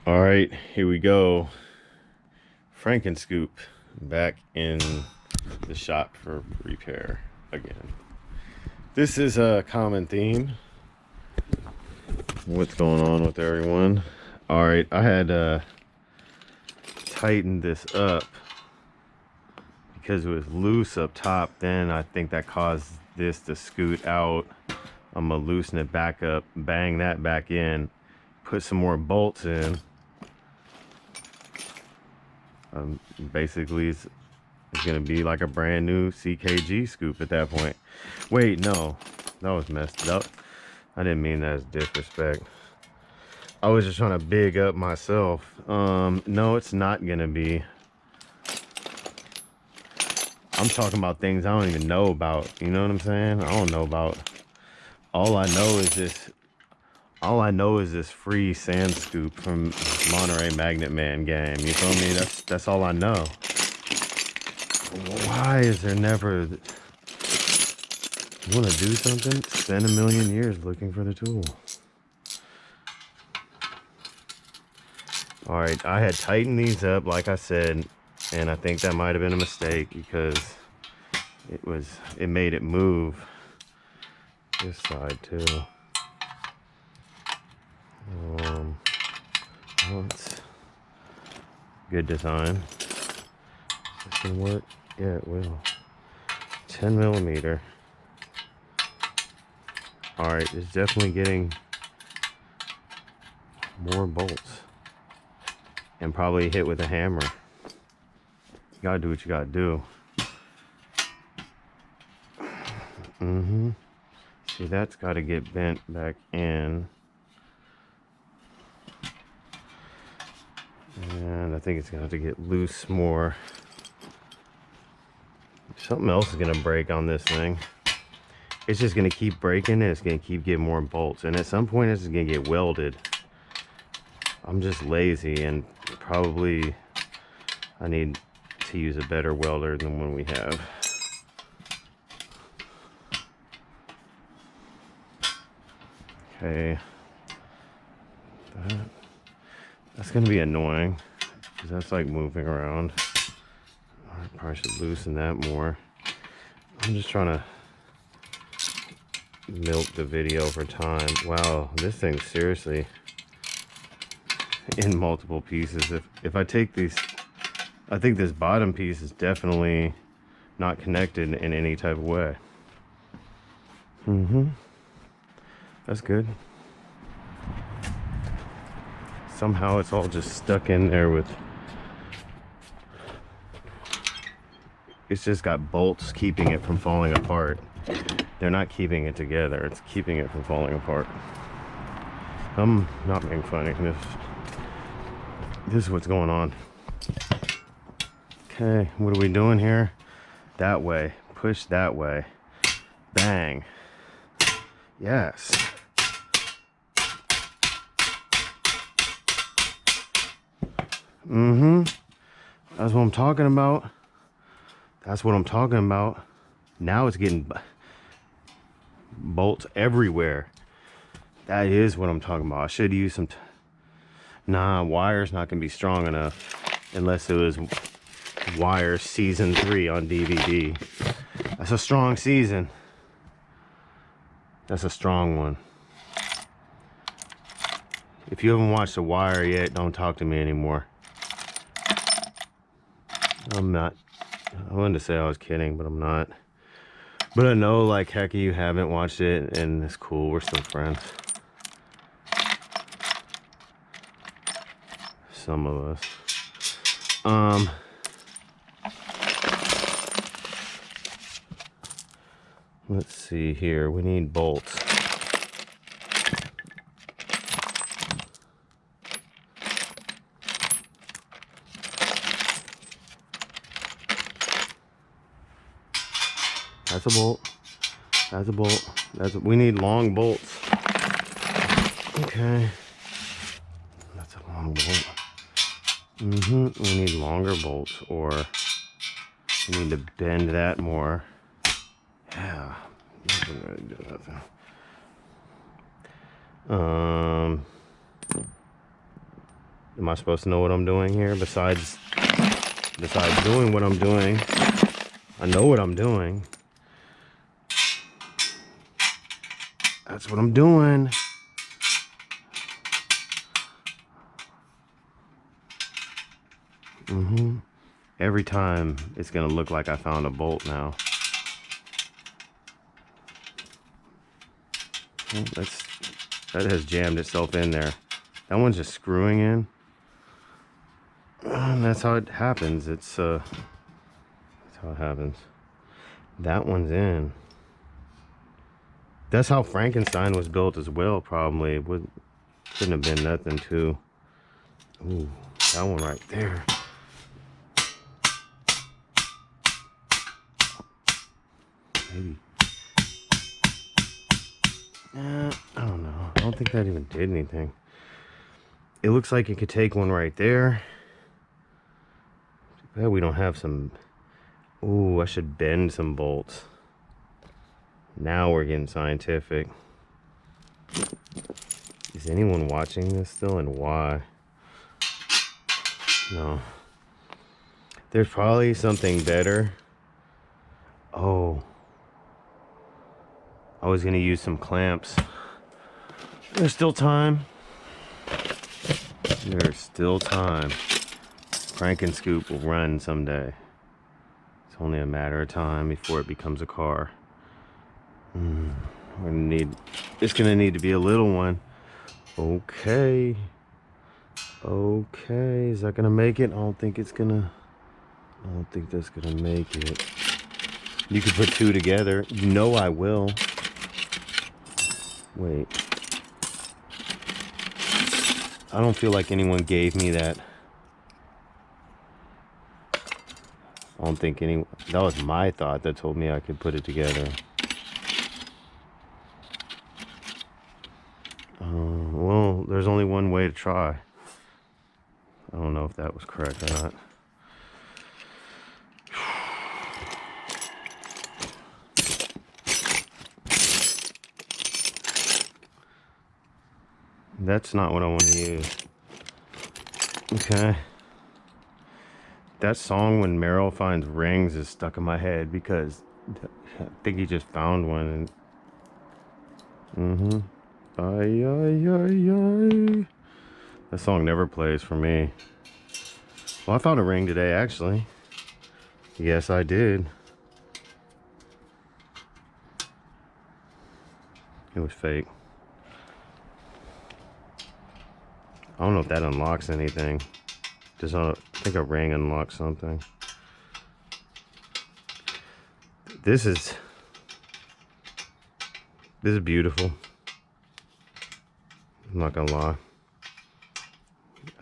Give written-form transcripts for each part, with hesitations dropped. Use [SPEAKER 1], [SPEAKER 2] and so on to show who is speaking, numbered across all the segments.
[SPEAKER 1] All right, here we go. Frankenscoop back in the shop for repair again. This is a common theme. What's going on with everyone? All right, I had tightened this up because it was loose up top. Then I think that caused this to scoot out. I'm gonna loosen it back up, bang that back in, put some more bolts in. Basically it's gonna be like a brand new CKG scoop at that point. Wait, no, that was messed up. I didn't mean that as disrespect. I was just trying to big up myself. No, it's not gonna be. I'm talking about things I don't even know about. You know what I'm saying? I don't know about. All I know is this. All I know is this free sand scoop from Monterey Magnet Man game. You feel me? That's all I know. Why is there never? You want to do something? Spend a million years looking for the tool. All right, I had tightened these up, like I said, and I think that might have been a mistake because it made it move this side too. Well, it's good design. Is this gonna work? Yeah, it will. 10 millimeter. All right, it's definitely getting more bolts and probably hit with a hammer. You gotta do what you gotta do. See, that's got to get bent back in. And I think it's gonna have to get loose more. Something else is gonna break on this thing. It's just gonna keep breaking and it's gonna keep getting more bolts. And at some point it's gonna get welded. I'm just lazy and probably I need to use a better welder than one we have. Okay. That's gonna be annoying because that's like moving around. I probably should loosen that more. I'm just trying to milk the video for time. Wow, this thing's seriously in multiple pieces. If I take these, I think this bottom piece is definitely not connected in any type of way. That's good. Somehow it's all just stuck in there with, it's just got bolts keeping it from falling apart. They're not keeping it together, it's keeping it from falling apart. I'm not being funny. This is what's going on. Okay, what are we doing here? That way, push that way. Bang. Yes. That's what I'm talking about. That's what I'm talking about. Now it's getting bolts everywhere. That is what I'm talking about. I should use some. Nah, wire's not gonna be strong enough unless it was Wire Season 3 on DVD. That's a strong season. That's a strong one. If you haven't watched The Wire yet, don't talk to me anymore. I'm not. I wanted to say I was kidding, but I'm not. But I know, like, heck, you haven't watched it, and it's cool. We're still friends. Some of us. Let's see here. We need bolts. That's a bolt. That's a bolt. We need long bolts. Okay. That's a long bolt. We need longer bolts, or we need to bend that more. Yeah. Nothing really do nothing. Am I supposed to know what I'm doing here? Besides doing what I'm doing, I know what I'm doing. That's what I'm doing. Every time it's gonna look like I found a bolt now. Well, that has jammed itself in there. That one's just screwing in. And that's how it happens. That's how it happens. That one's in. That's how Frankenstein was built as well, probably. It couldn't have been nothing too. Ooh, that one right there. Maybe. I don't know. I don't think that even did anything. It looks like it could take one right there. Too bad we don't have some. Ooh, I should bend some bolts. Now we're getting scientific. Is anyone watching this still, and why? No. There's probably something better. Oh. I was gonna use some clamps. There's still time. There's still time. Frankenscoop will run someday. It's only a matter of time before it becomes a car. It's gonna need to be a little one. Okay. Okay, is that gonna make it? I don't think that's gonna make it. You could put two together. You know I will. Wait. I don't feel like anyone gave me that. I don't think that was my thought that told me I could put it together. Well, there's only one way to try. I don't know if that was correct or not. That's not what I want to use. Okay. That song When Meryl Finds Rings is stuck in my head because I think he just found one. And ay, ay, ay, ay. That song never plays for me. Well, I found a ring today, actually. Yes, I did. It was fake. I don't know if that unlocks anything. I think a ring unlocks something. This is beautiful. I'm not gonna lie.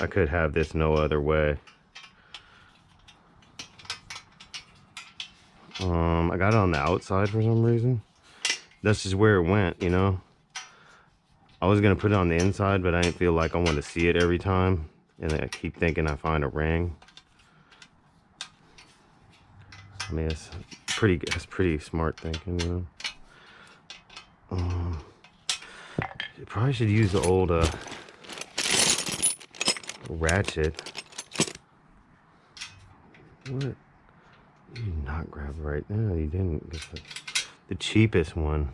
[SPEAKER 1] I could have this no other way. I got it on the outside for some reason. That's just where it went, you know. I was gonna put it on the inside, but I didn't feel like I wanted to see it every time. And I keep thinking I find a ring. I mean, it's pretty smart thinking, you know. You probably should use the old ratchet. What? You did not grab it right now. You didn't get the cheapest one.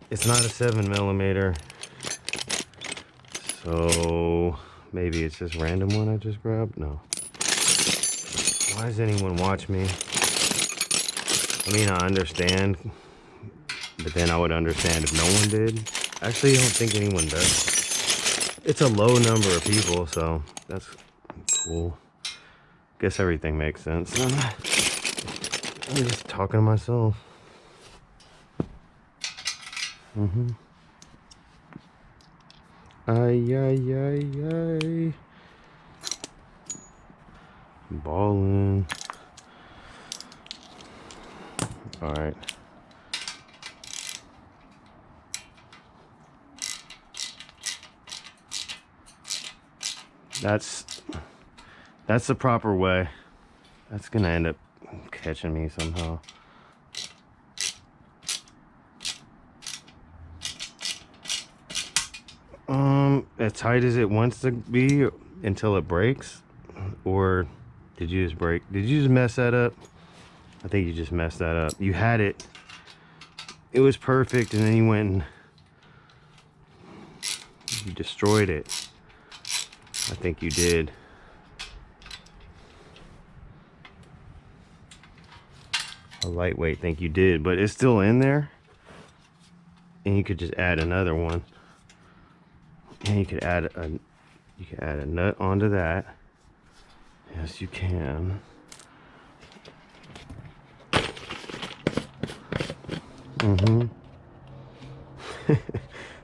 [SPEAKER 1] It's not a 7mm. So maybe it's this random one I just grabbed? No. Why does anyone watch me? I mean, I understand, but then I would understand if no one did. Actually, I don't think anyone does. It's a low number of people, so that's cool. Guess everything makes sense. I'm just talking to myself. Ay, ay, ay, ay. Ballin'. Alright. That's the proper way. That's gonna end up catching me somehow. As tight as it wants to be, until it breaks? Or did you just mess that up? I think you just messed that up. You had it. It was perfect, and then you went and you destroyed it. I think you did. A lightweight think you did, but it's still in there. And you could just add another one. And you could add a nut onto that. Yes, you can.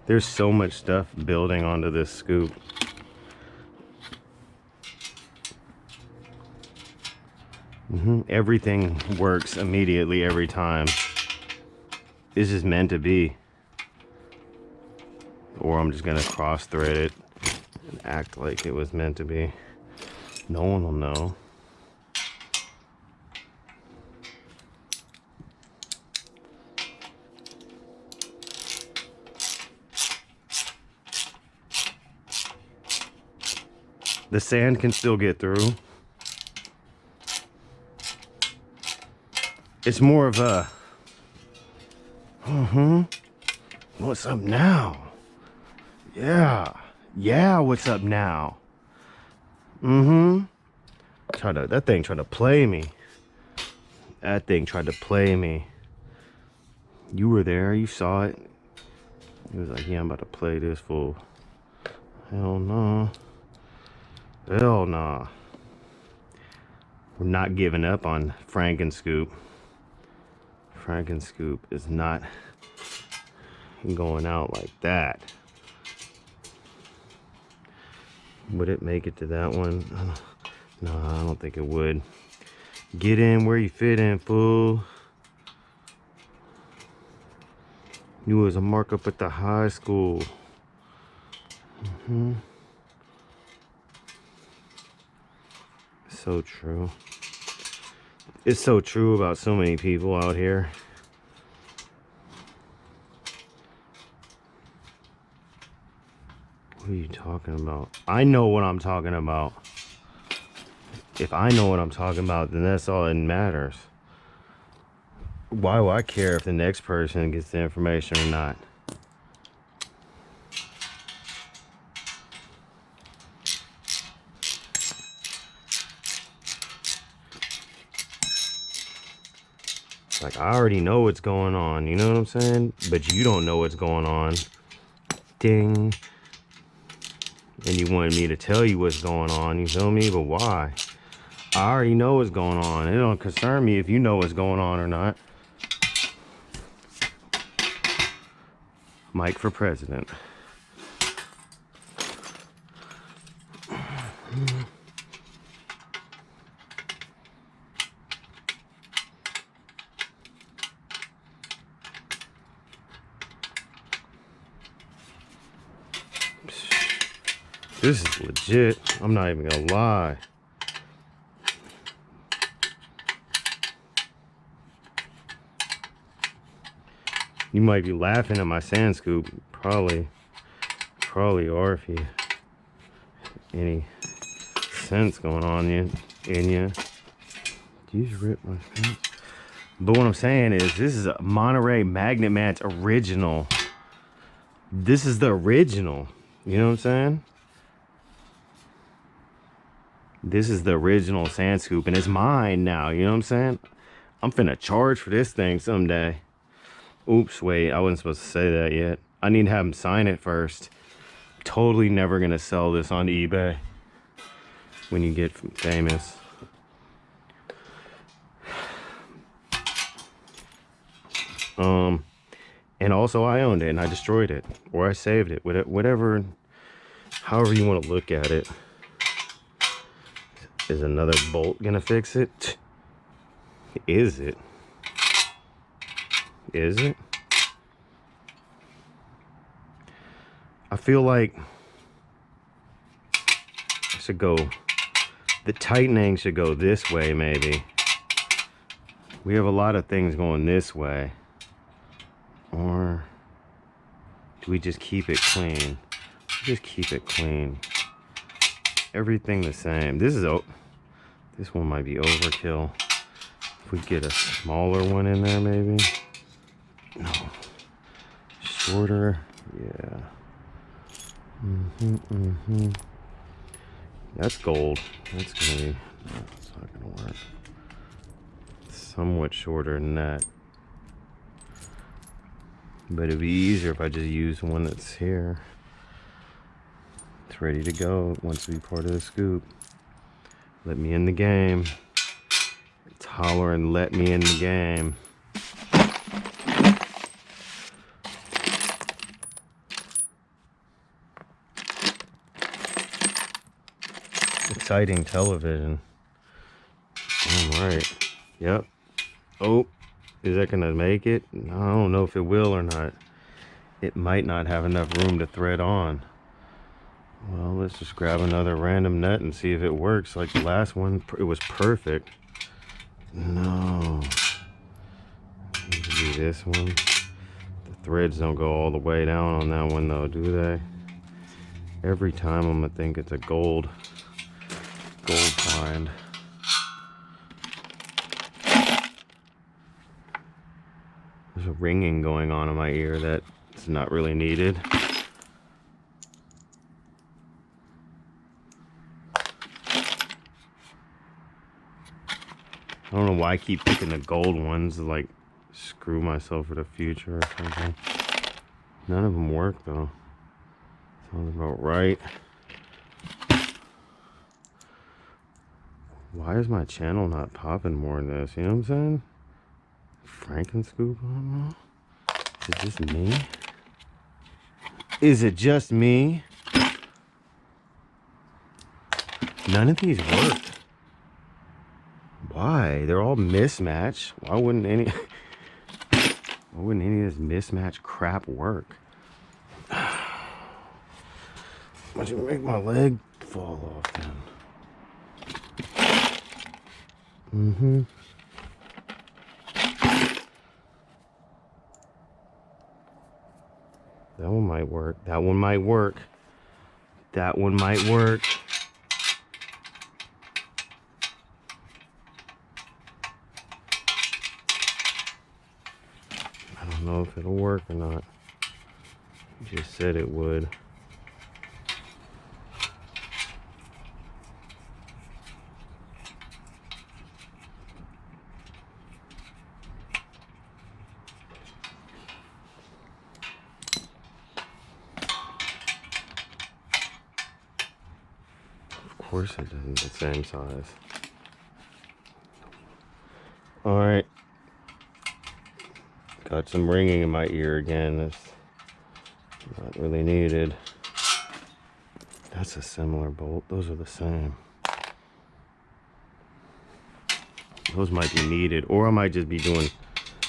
[SPEAKER 1] There's so much stuff building onto this scoop. Everything works immediately every time. This is meant to be. Or I'm just gonna cross thread it and act like it was meant to be. No one will know. The sand can still get through. It's more of a, what's up now? Yeah, what's up now? That thing tried to play me. That thing tried to play me. You were there, you saw it. He was like, yeah, I'm about to play this fool. Hell no. Hell nah. We're not giving up on Frankenscoop. Frankenscoop is not going out like that. Would it make it to that one? No, I don't think it would. Get in where you fit in, fool. You was a markup at the high school. So true. It's so true about so many people out here. What are you talking about? I know what I'm talking about. If I know what I'm talking about, then that's all that matters. Why do I care if the next person gets the information or not? Like, I already know what's going on, you know what I'm saying? But you don't know what's going on. Ding. And you wanted me to tell you what's going on, you feel me? But why? I already know what's going on. It don't concern me if you know what's going on or not. Mike for president. This is legit. I'm not even gonna lie. You might be laughing at my sand scoop. Probably are if you any sense going on in you. Did you just rip my scoop? But what I'm saying is, this is a Monterey Magnet Match original. This is the original. You know what I'm saying? This is the original sand scoop, and it's mine now. You know what I'm saying? I'm finna charge for this thing someday. Oops, wait, I wasn't supposed to say that yet. I need to have him sign it first. Totally never gonna sell this on eBay when you get famous. And also I owned it and I destroyed it, or I saved it, whatever, however you want to look at it. Is another bolt gonna fix it? Is it? Is it? I feel like I should go, the tightening should go this way maybe. We have a lot of things going this way. Or do we just keep it clean? Just keep it clean. everything the same. This one might be overkill. If we get a smaller one in there, maybe. No, shorter. Yeah. That's gold. That's gonna be. No, it's not gonna work. Somewhat shorter than that. But it'd be easier if I just use one that's here. It's ready to go. It wants to be part of the scoop. Let me in the game. It's hollering, let me in the game. Exciting television. Alright. Yep. Oh, is that gonna make it? I don't know if it will or not. It might not have enough room to thread on. Well, let's just grab another random nut and see if it works like the last one. It was perfect. No. It could be this one. The threads don't go all the way down on that one though, do they? Every time I'm gonna think it's a gold find. There's a ringing going on in my ear that's not really needed. I don't know why I keep picking the gold ones to like screw myself for the future or something. None of them work though. Sounds about right. Why is my channel not popping more than this? You know what I'm saying? Frankenscoop, I don't know. Is it just me? Is it just me? None of these work. Why? They're all mismatched. Why wouldn't any of this mismatched crap work? Why'd you make my leg fall off then? That one might work. That one might work. That one might work. I don't know if it'll work or not. You just said it would. Of course it isn't the same size. Alright. Got some ringing in my ear again. That's not really needed. That's a similar bolt. Those are the same. Those might be needed. Or I might just be doing...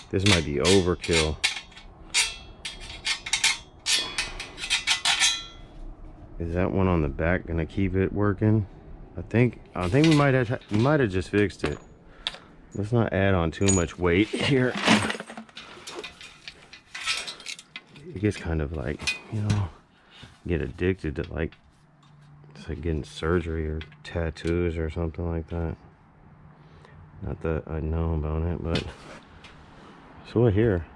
[SPEAKER 1] This might be overkill. Is that one on the back gonna keep it working? I think we might have just fixed it. Let's not add on too much weight here. It gets kind of like, you know, get addicted to like, it's like getting surgery or tattoos or something like that. Not that I know about it, but so I hear.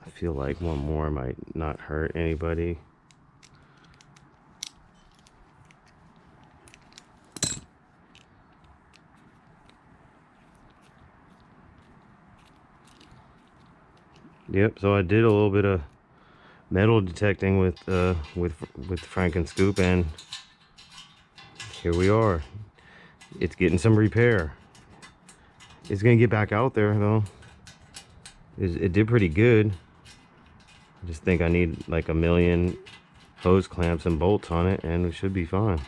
[SPEAKER 1] I feel like one more might not hurt anybody. Yep, so I did a little bit of metal detecting with Frankenscoop, and here we are. It's getting some repair. It's gonna get back out there though. It did pretty good. I just think I need like a million hose clamps and bolts on it, and we should be fine.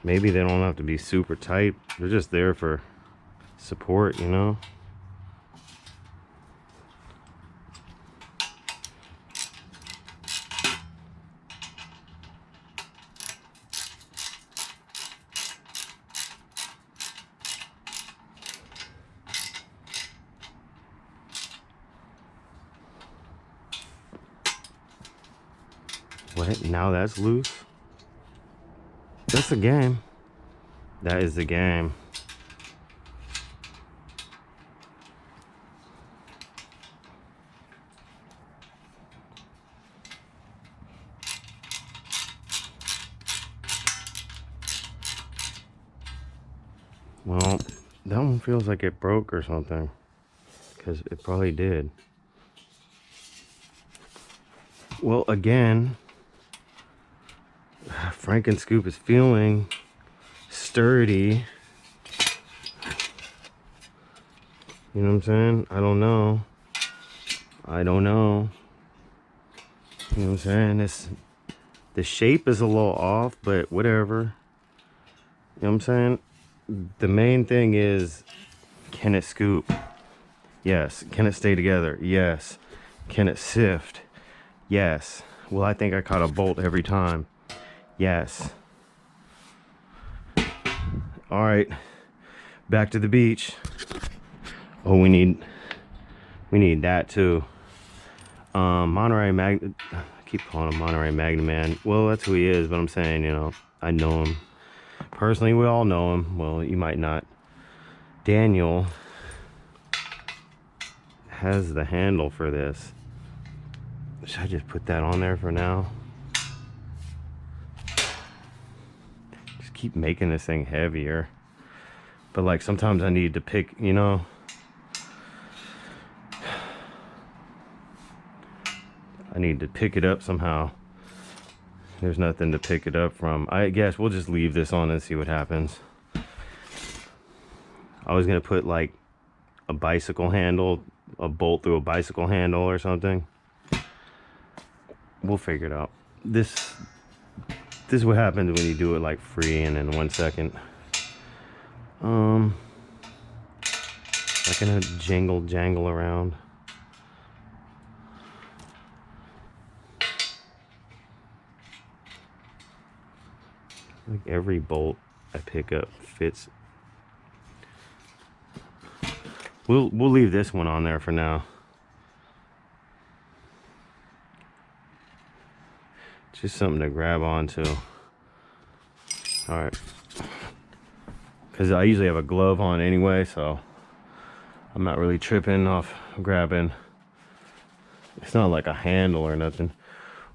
[SPEAKER 1] Maybe they don't have to be super tight. They're just there for support, you know? Wait, now that's loose. That's the game. That is the game. Well, that one feels like it broke or something, because it probably did. Well, again, Frankenscoop is feeling sturdy. You know what I'm saying? I don't know. I don't know. You know what I'm saying? The shape is a little off, but whatever. You know what I'm saying? The main thing is, can it scoop? Yes. Can it stay together? Yes. Can it sift? Yes. Well, I think I caught a bolt every time. Yes. All right. Back to the beach. Oh, we need that too. Monterey Magnet. I keep calling him Monterey Magnet Man. Well, that's who he is, but I'm saying, you know, I know him personally. We all know him. Well, you might not. Daniel has the handle for this. Should I just put that on there for now? Just keep making this thing heavier. But like sometimes I need to pick, you know. I need to pick it up somehow. There's nothing to pick it up from. I guess we'll just leave this on and see what happens. I was gonna put like a bicycle handle, a bolt through a bicycle handle or something. We'll figure it out. This is what happens when you do it like free and in 1 second. Not gonna jangle around. Like every bolt I pick up fits. We'll leave this one on there for now. Just something to grab onto. All right. Because I usually have a glove on anyway, so I'm not really tripping off grabbing. It's not like a handle or nothing.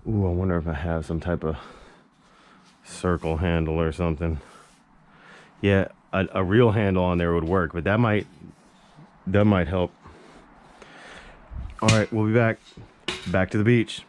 [SPEAKER 1] Ooh, I wonder if I have some type of circle handle or something. Yeah, a real handle on there would work, but that might help. All right, we'll be back to the beach.